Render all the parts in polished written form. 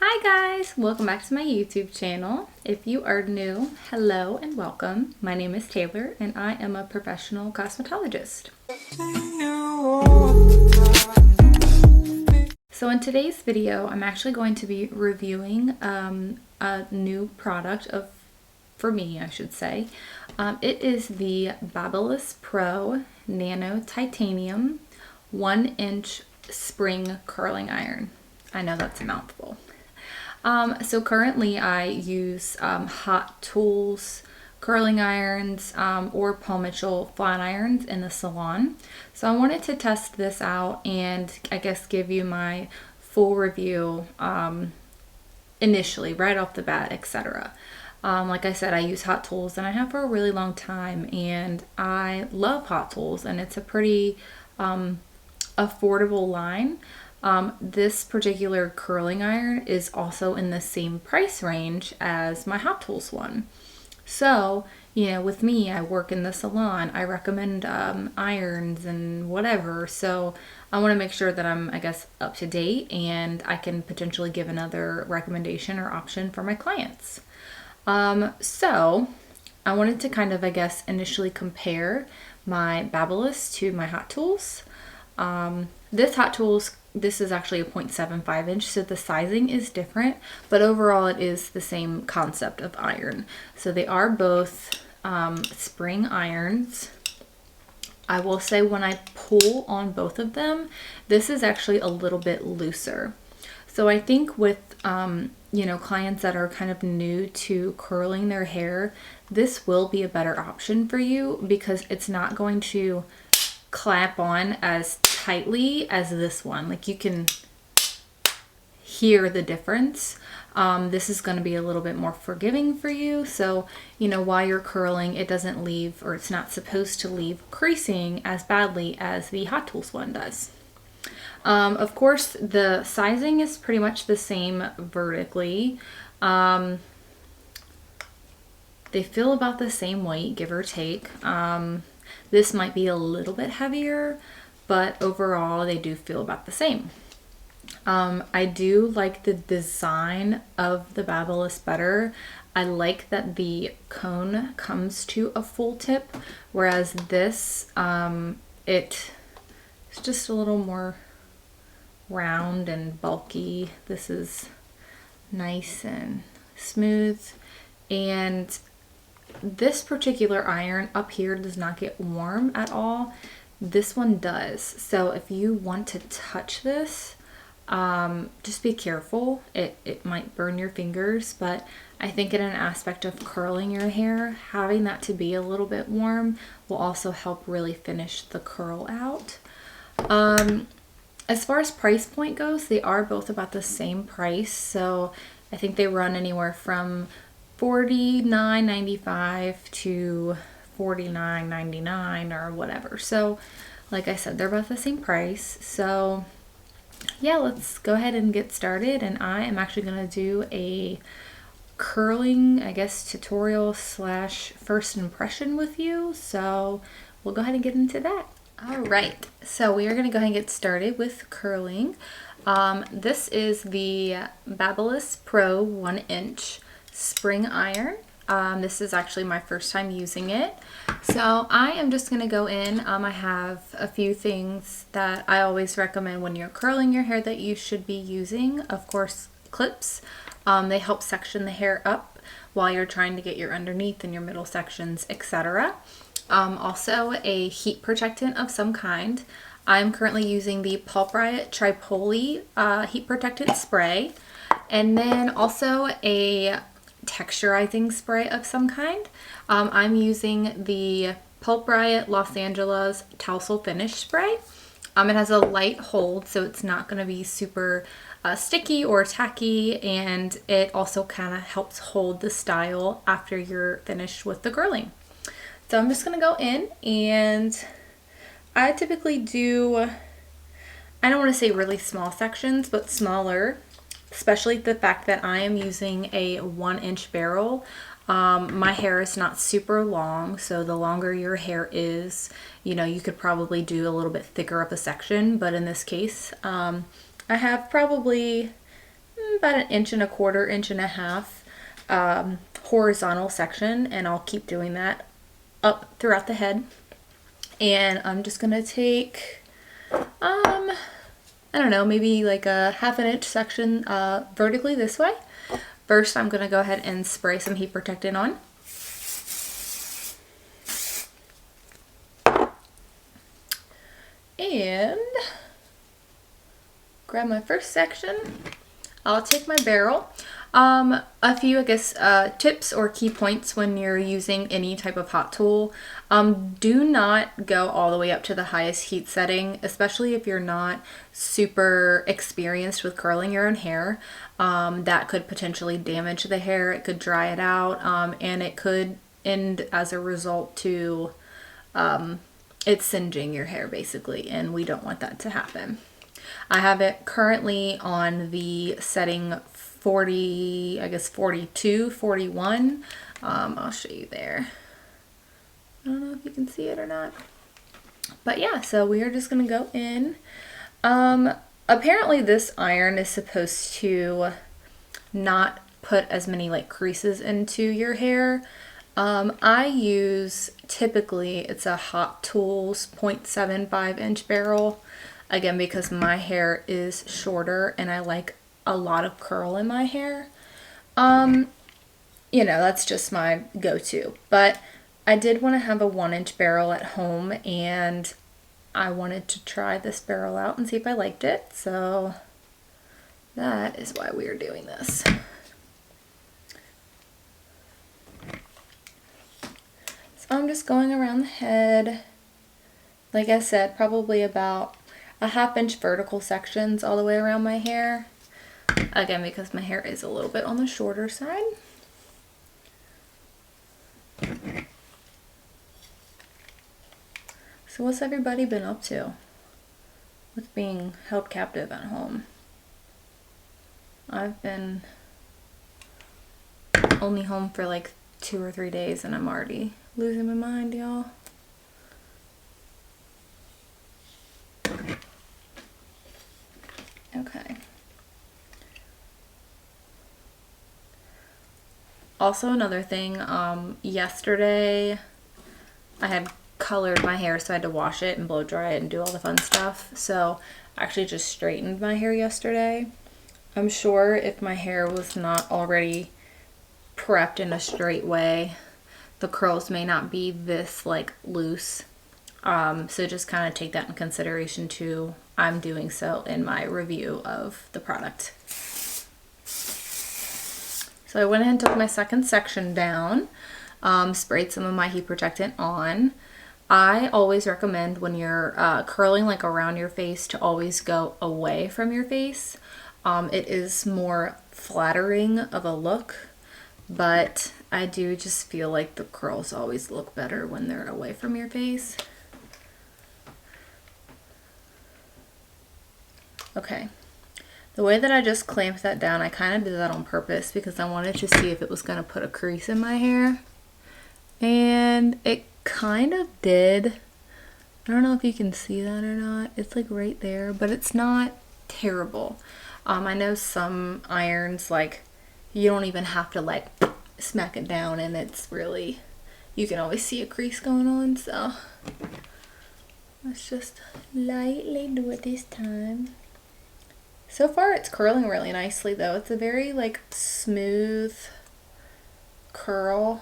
Hi guys, welcome back to my YouTube channel. If you are new, hello and welcome. My name is Taylor and I am a professional cosmetologist. So in today's video, I'm actually going to be reviewing a new product for me, I should say. It is the Babyliss Pro Nano Titanium 1-inch spring curling iron. I know that's a mouthful. So currently I use Hot Tools curling irons or Paul Mitchell flat irons in the salon. So I wanted to test this out and I guess give you my full review initially, right off the bat, etc. Like I said, I use Hot Tools and I have for a really long time, and I love Hot Tools, and it's a pretty affordable line. This particular curling iron is also in the same price range as my Hot Tools one. So, with me, I work in the salon. I recommend irons and whatever. So I want to make sure that I'm, I guess, up to date and I can potentially give another recommendation or option for my clients. So I wanted to kind of, I guess, initially compare my Babyliss to my Hot Tools. This Hot Tools, this is actually a 0.75 inch, so the sizing is different, but overall it is the same concept of iron. So they are both spring irons. I will say when I pull on both of them, this is actually a little bit looser. So I think with clients that are kind of new to curling their hair, this will be a better option for you because it's not going to clamp on as tightly as this one. Like, you can hear the difference. This is going to be a little bit more forgiving for you. So, while you're curling, it doesn't leave, or it's not supposed to leave, creasing as badly as the Hot Tools one does. Of course, the sizing is pretty much the same vertically. They feel about the same weight, give or take. This might be a little bit heavier, but overall they do feel about the same. I do like the design of the Babyliss better. I like that the cone comes to a full tip, whereas this, it's just a little more round and bulky. This is nice and smooth, and this particular iron up here does not get warm at all. This one does. So if you want to touch this, just be careful. It might burn your fingers, but I think in an aspect of curling your hair, having that to be a little bit warm will also help really finish the curl out. As far as price point goes, they are both about the same price. So I think they run anywhere from $49.95 to $49.99 or whatever. So like I said, they're both the same price. So yeah, let's go ahead and get started. And I am actually going to do a curling, I guess, tutorial / first impression with you. So we'll go ahead and get into that. All right, so we are going to go ahead and get started with curling. This is the Babyliss Pro 1-inch spring iron. This is actually my first time using it. So I am just going to go in. I have a few things that I always recommend when you're curling your hair that you should be using. Of course, clips. They help section the hair up while you're trying to get your underneath and your middle sections, etc. Also a heat protectant of some kind. I'm currently using the Pulp Riot Tripoli heat protectant spray, and then also a texturizing spray of some kind. I'm using the Pulp Riot Los Angeles Tassel Finish spray. It has a light hold, so it's not going to be super sticky or tacky, and it also kind of helps hold the style after you're finished with the curling. So I'm just going to go in, and I typically do, I don't want to say really small sections, but smaller, especially the fact that I am using a 1-inch barrel. My hair is not super long, so the longer your hair is, you could probably do a little bit thicker of a section, but in this case, I have probably about an inch and a quarter, inch and a half horizontal section, and I'll keep doing that up throughout the head. And I'm just gonna take, I don't know, maybe like a ½ inch section vertically this way. First, I'm gonna go ahead and spray some heat protectant on. And grab my first section. I'll take my barrel. A few, I guess, tips or key points when you're using any type of hot tool. Do not go all the way up to the highest heat setting, especially if you're not super experienced with curling your own hair. That could potentially damage the hair. It could dry it out, and it could end as a result to it's singeing your hair basically, and we don't want that to happen. I have it currently on the setting 40, I guess 42, 41. I'll show you there. I don't know if you can see it or not. But yeah, so we are just going to go in. Apparently this iron is supposed to not put as many like creases into your hair. I use, typically, it's a Hot Tools 0.75 inch barrel. Again, because my hair is shorter and I like a lot of curl in my hair. You know, that's just my go-to. But I did want to have a 1-inch barrel at home, and I wanted to try this barrel out and see if I liked it. So that is why we are doing this. I'm just going around the head. Like I said, probably about a ½ inch vertical sections all the way around my hair. Again, because my hair is a little bit on the shorter side. So what's everybody been up to with being held captive at home? I've been only home for like 2 or 3 days and I'm already losing my mind, y'all. Okay. Also another thing, yesterday I had colored my hair, so I had to wash it and blow dry it and do all the fun stuff. So I actually just straightened my hair yesterday. I'm sure if my hair was not already prepped in a straight way, the curls may not be this like loose. So just kind of take that in consideration too. I'm doing so in my review of the product. So I went ahead and took my second section down, sprayed some of my heat protectant on. I always recommend when you're curling like around your face to always go away from your face. It is more flattering of a look, but I do just feel like the curls always look better when they're away from your face. Okay, the way that I just clamped that down, I kind of did that on purpose because I wanted to see if it was going to put a crease in my hair. And it kind of did. I don't know if you can see that or not. It's like right there, but it's not terrible. I know some irons, like, you don't even have to like smack it down and it's really, you can always see a crease going on, so let's just lightly do it this time. So far it's curling really nicely though. It's a very like smooth curl.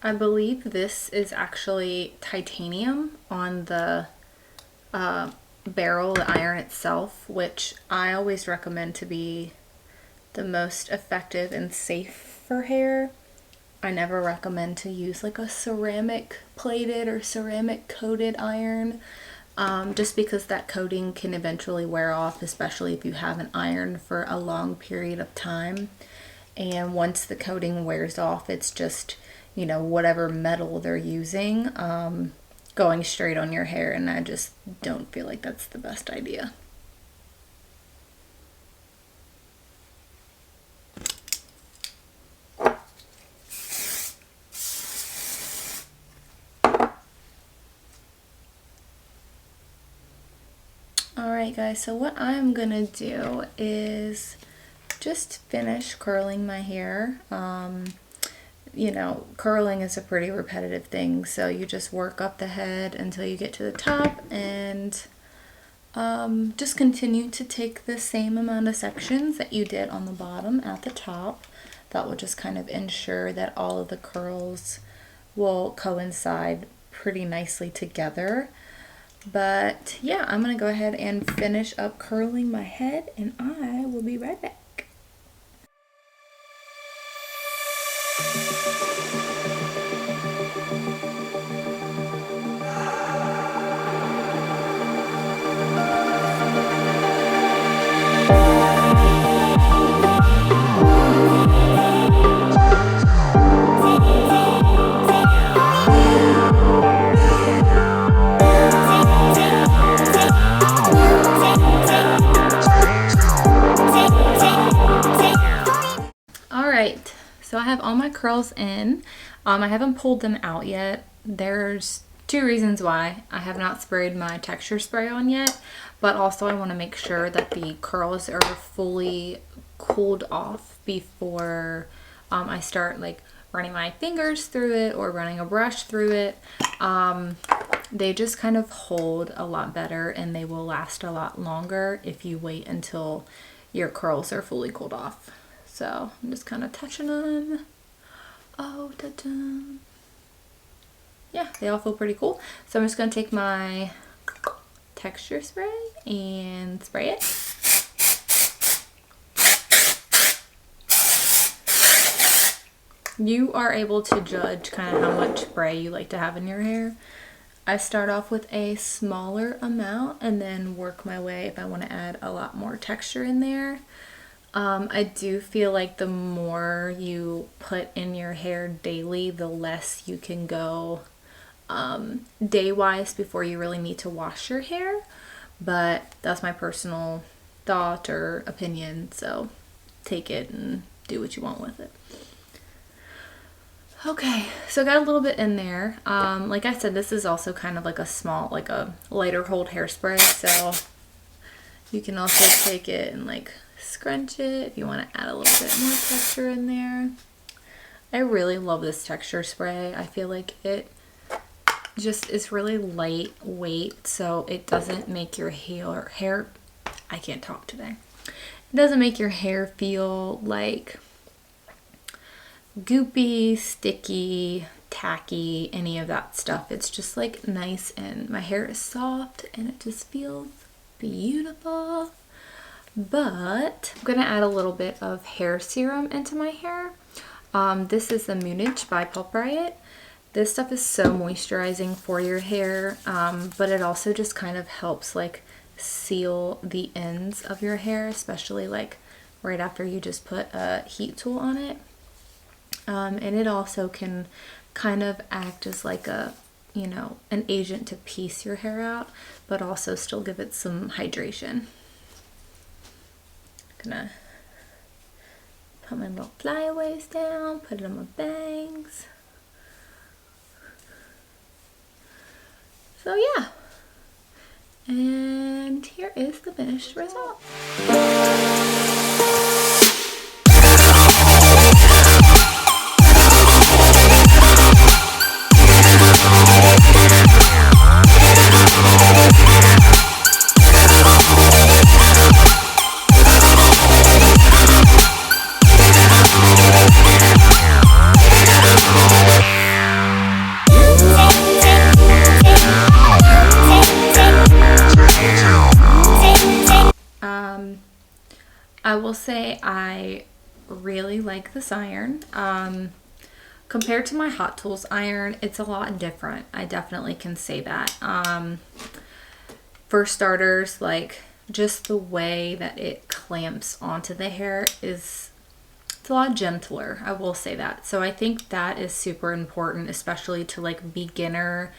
I believe this is actually titanium on the barrel, the iron itself, which I always recommend to be the most effective and safe for hair. I never recommend to use like a ceramic plated or ceramic coated iron. Just because that coating can eventually wear off, especially if you have an iron for a long period of time. And once the coating wears off, it's just, you know, whatever metal they're using going straight on your hair, and I just don't feel like that's the best idea. Alright guys, so what I'm gonna do is just finish curling my hair. You know, curling is a pretty repetitive thing, so you just work up the head until you get to the top, and just continue to take the same amount of sections that you did on the bottom at the top. That will just kind of ensure that all of the curls will coincide pretty nicely together. But yeah, I'm gonna go ahead and finish up curling my head, and I will be right back. Alright, so I have all my curls in. I haven't pulled them out yet. There's two reasons why. I have not sprayed my texture spray on yet, but also I want to make sure that the curls are fully cooled off before I start like running my fingers through it or running a brush through it. They just kind of hold a lot better and they will last a lot longer if you wait until your curls are fully cooled off. So I'm just kind of touching them. Oh, touch them. Yeah, they all feel pretty cool. So I'm just going to take my texture spray and spray it. You are able to judge kind of how much spray you like to have in your hair. I start off with a smaller amount and then work my way if I want to add a lot more texture in there. I do feel like the more you put in your hair daily, the less you can go day-wise before you really need to wash your hair. But that's my personal thought or opinion, so take it and do what you want with it. Okay, so I got a little bit in there. Like I said, this is also kind of like a small, like a lighter hold hairspray, so you can also take it and like scrunch it if you want to add a little bit more texture in there. I really love this texture spray. I feel like it just is really lightweight, so it doesn't make your hair I can't talk today. It doesn't make your hair feel like goopy, sticky, tacky, any of that stuff. It's just like nice, and my hair is soft and it just feels beautiful. But I'm gonna add a little bit of hair serum into my hair. This is the Munich by Pulp Riot. This stuff is so moisturizing for your hair, but it also just kind of helps like seal the ends of your hair, especially like right after you just put a heat tool on it. And it also can kind of act as like a, you know, an agent to piece your hair out, but also still give it some hydration. Gonna put my little flyaways down, put it on my bangs. So yeah, and here is the finished result. I will say I really like this iron. Compared to my Hot Tools iron, it's a lot different. I definitely can say that. For starters, like just the way that it clamps onto the hair it's a lot gentler. I will say that. So I think that is super important, especially to like beginner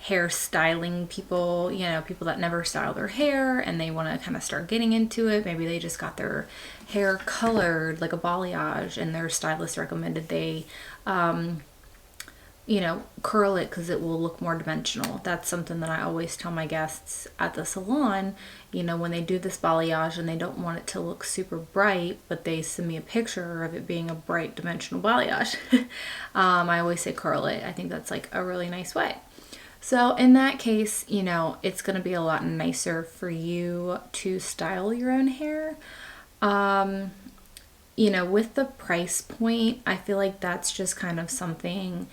hair styling people, you know, people that never style their hair and they want to kind of start getting into it. Maybe they just got their hair colored like a balayage and their stylist recommended they you know, curl it because it will look more dimensional. That's something that I always tell my guests at the salon, you know, when they do this balayage and they don't want it to look super bright, but they send me a picture of it being a bright dimensional balayage. I always say curl it. I think that's like a really nice way. So in that case, you know, it's going to be a lot nicer for you to style your own hair. You know, with the price point, I feel like that's just kind of something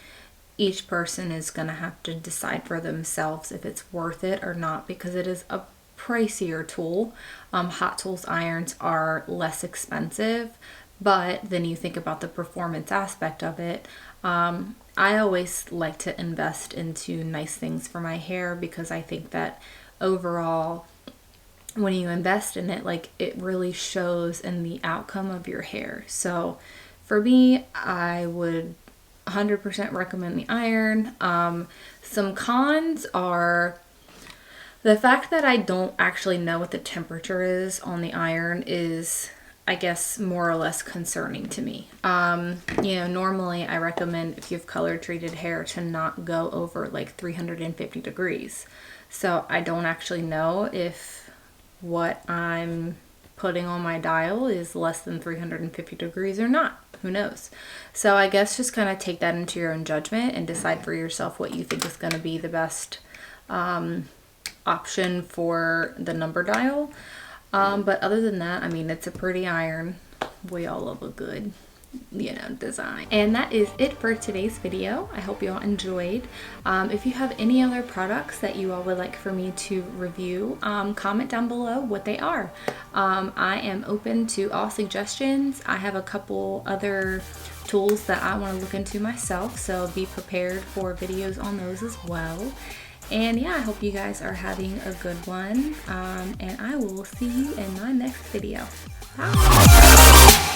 each person is going to have to decide for themselves if it's worth it or not, because it is a pricier tool. Hot tools irons are less expensive, but then you think about the performance aspect of it. I always like to invest into nice things for my hair because I think that overall, when you invest in it, like, it really shows in the outcome of your hair. So for me, I would 100% recommend the iron. Some cons are the fact that I don't actually know what the temperature is on the iron is, I guess, more or less concerning to me. You know, normally I recommend, if you have color treated hair, to not go over like 350 degrees. So I don't actually know if what I'm putting on my dial is less than 350 degrees or not. Who knows? So I guess just kind of take that into your own judgment and decide for yourself what you think is going to be the best option for the number dial. But other than that, I mean, it's a pretty iron. We all love a good, you know, design. And that is it for today's video. I hope you all enjoyed. If you have any other products that you all would like for me to review, comment down below what they are. I am open to all suggestions. I have a couple other tools that I want to look into myself, so be prepared for videos on those as well. And yeah, I hope you guys are having a good one, and I will see you in my next video. Bye!